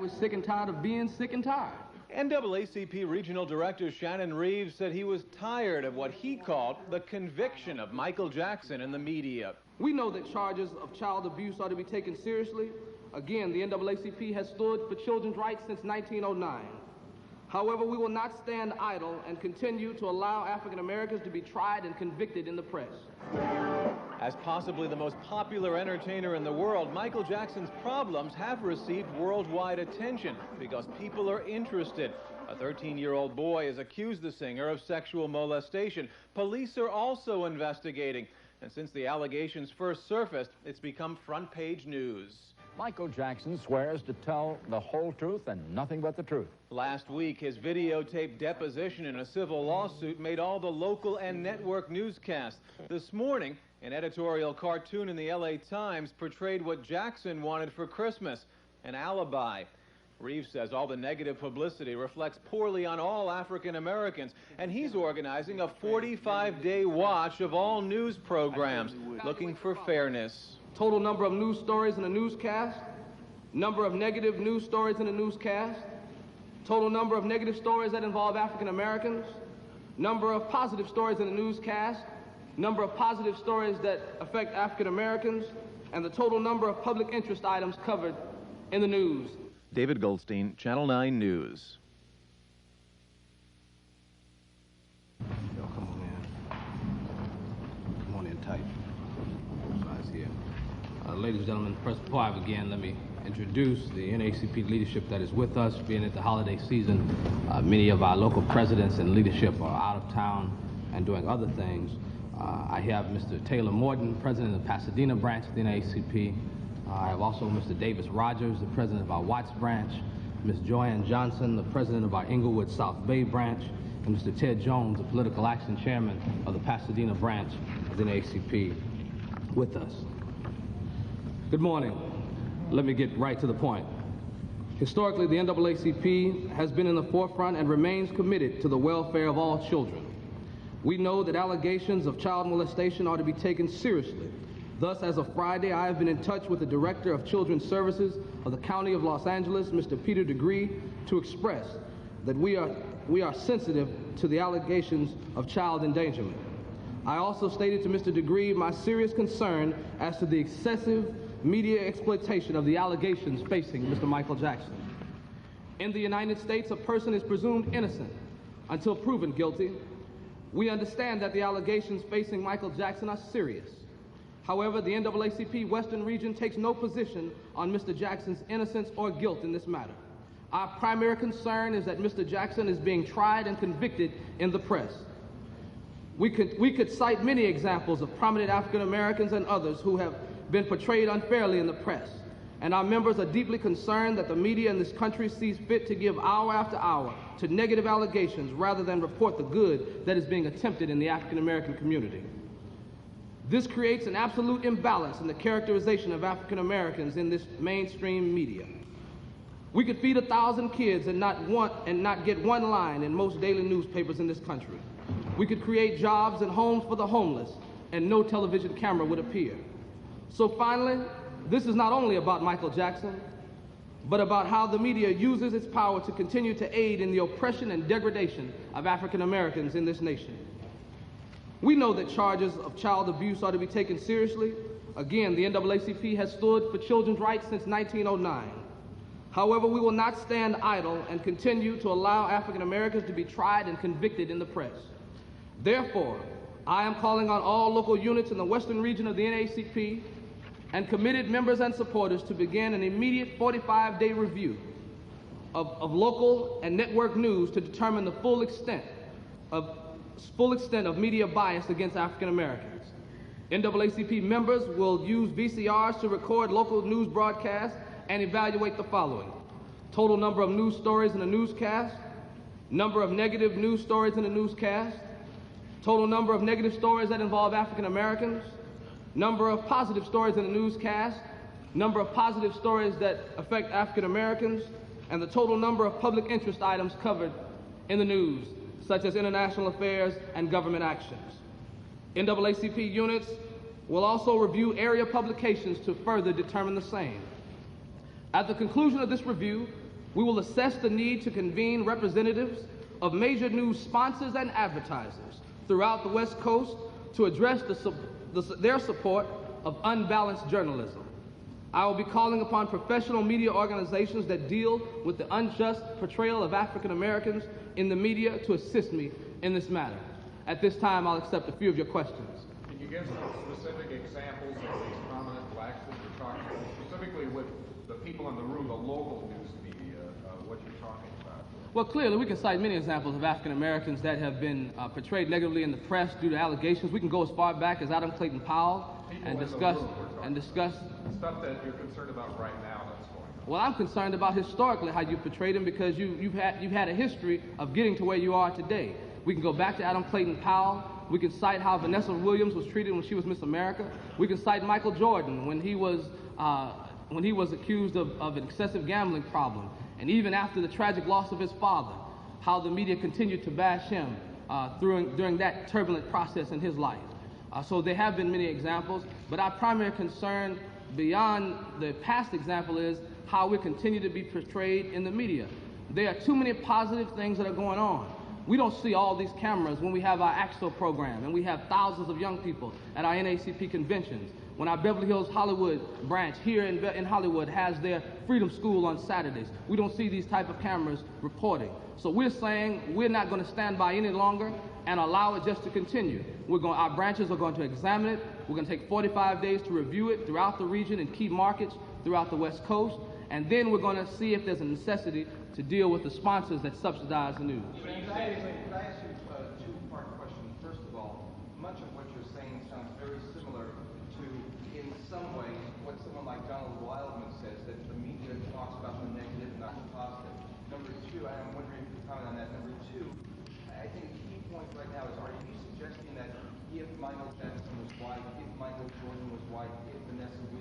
We're sick and tired of being sick and tired. NAACP Regional Director Shannon Reeves said he was tired of what he called the conviction of Michael Jackson in the media. We know that charges of child abuse are to be taken seriously. Again, the NAACP has stood for children's rights since 1909. However, we will not stand idle and continue to allow African Americans to be tried and convicted in the press. As possibly the most popular entertainer in the world, Michael Jackson's problems have received worldwide attention because people are interested. A 13-year-old boy has accused the singer of sexual molestation. Police are also investigating. And since the allegations first surfaced, it's become front-page news. Michael Jackson swears to tell the whole truth and nothing but the truth. Last week, his videotaped deposition in a civil lawsuit made all the local and network newscasts. This morning, an editorial cartoon in the LA Times portrayed what Jackson wanted for Christmas, an alibi. Reeves says all the negative publicity reflects poorly on all African Americans, and he's organizing a 45-day watch of all news programs, looking for fairness. Total number of news stories in a newscast, number of negative news stories in a newscast, total number of negative stories that involve African Americans, number of positive stories in a newscast, number of positive stories that affect African Americans, and the total number of public interest items covered in the news. David Goldstein, Channel 9 News. Yo, come on in. Come on in tight. Size here. Ladies and gentlemen, first, before I begin, let me introduce the NAACP leadership that is with us. Being at the holiday season, many of our local presidents and leadership are out of town and doing other things. I have Mr. Taylor Morton, president of the Pasadena branch of the NAACP. I have also Mr. Davis Rogers, the president of our Watts branch, Ms. Joanne Johnson, the president of our Inglewood South Bay branch, and Mr. Ted Jones, the political action chairman of the Pasadena branch of the NAACP, with us. Good morning. Let me get right to the point. Historically, the NAACP has been in the forefront and remains committed to the welfare of all children. We know that allegations of child molestation are to be taken seriously. Thus, as of Friday, I have been in touch with the Director of Children's Services of the County of Los Angeles, Mr. Peter Degree, to express that we are sensitive to the allegations of child endangerment. I also stated to Mr. Degree my serious concern as to the excessive media exploitation of the allegations facing Mr. Michael Jackson. In the United States, a person is presumed innocent until proven guilty. We understand that the allegations facing Michael Jackson are serious. However, the NAACP Western Region takes no position on Mr. Jackson's innocence or guilt in this matter. Our primary concern is that Mr. Jackson is being tried and convicted in the press. We could cite many examples of prominent African Americans and others who have been portrayed unfairly in the press, and our members are deeply concerned that the media in this country sees fit to give hour after hour to negative allegations rather than report the good that is being attempted in the African American community. This creates an absolute imbalance in the characterization of African Americans in this mainstream media. We could feed 1,000 kids and not get one line in most daily newspapers in this country. We could create jobs and homes for the homeless, and no television camera would appear. So finally, this is not only about Michael Jackson, but about how the media uses its power to continue to aid in the oppression and degradation of African Americans in this nation. We know that charges of child abuse are to be taken seriously. Again, the NAACP has stood for children's rights since 1909. However, we will not stand idle and continue to allow African Americans to be tried and convicted in the press. Therefore, I am calling on all local units in the Western region of the NAACP and committed members and supporters to begin an immediate 45-day review of local and network news to determine the full extent of media bias against African Americans. NAACP members will use VCRs to record local news broadcasts and evaluate the following: total number of news stories in a newscast, number of negative news stories in a newscast, total number of negative stories that involve African Americans, number of positive stories in a newscast, number of positive stories that affect African Americans, and the total number of public interest items covered in the news, such as international affairs and government actions. NAACP units will also review area publications to further determine the same. At the conclusion of this review, We will assess the need to convene representatives of major news sponsors and advertisers throughout the West Coast to address their support of unbalanced journalism. I will be calling upon professional media organizations that deal with the unjust portrayal of African Americans in the media to assist me in this matter. At this time, I'll accept a few of your questions. Can you give some specific examples of these prominent blacks that you're talking about, specifically with the people in the room, the local news media, what you're talking about? Well, clearly, we can cite many examples of African Americans that have been portrayed negatively in the press due to allegations. We can go as far back as Adam Clayton Powell and discuss stuff that you're concerned about right now that's going on. Well, I'm concerned about historically how you portrayed him, because you've had a history of getting to where you are today. We can go back to Adam Clayton Powell. We can cite how Vanessa Williams was treated when she was Miss America. We can cite Michael Jordan when he was accused of an excessive gambling problem. And even after the tragic loss of his father, how the media continued to bash him during that turbulent process in his life. So there have been many examples, but our primary concern beyond the past example is how we continue to be portrayed in the media. There are too many positive things that are going on. We don't see all these cameras when we have our AXO program and we have thousands of young people at our NAACP conventions. When our Beverly Hills Hollywood branch here in Hollywood has their Freedom School on Saturdays, we don't see these type of cameras reporting. So we're saying we're not going to stand by any longer and allow it just to continue. Our branches are going to examine it. We're going to take 45 days to review it throughout the region in key markets throughout the West Coast. And then we're going to see if there's a necessity to deal with the sponsors that subsidize the news. Could I ask you a two-part question? First of all, much of what you're saying sounds very similar to, in some ways, what someone like Donald Wildman says, that the media talks about the negative, not the positive. Number two, I'm wondering if you can comment on that. Number two, I think a key point right now is, are you suggesting that if Michael Jackson was white, if Michael Jordan was white, if Vanessa Williams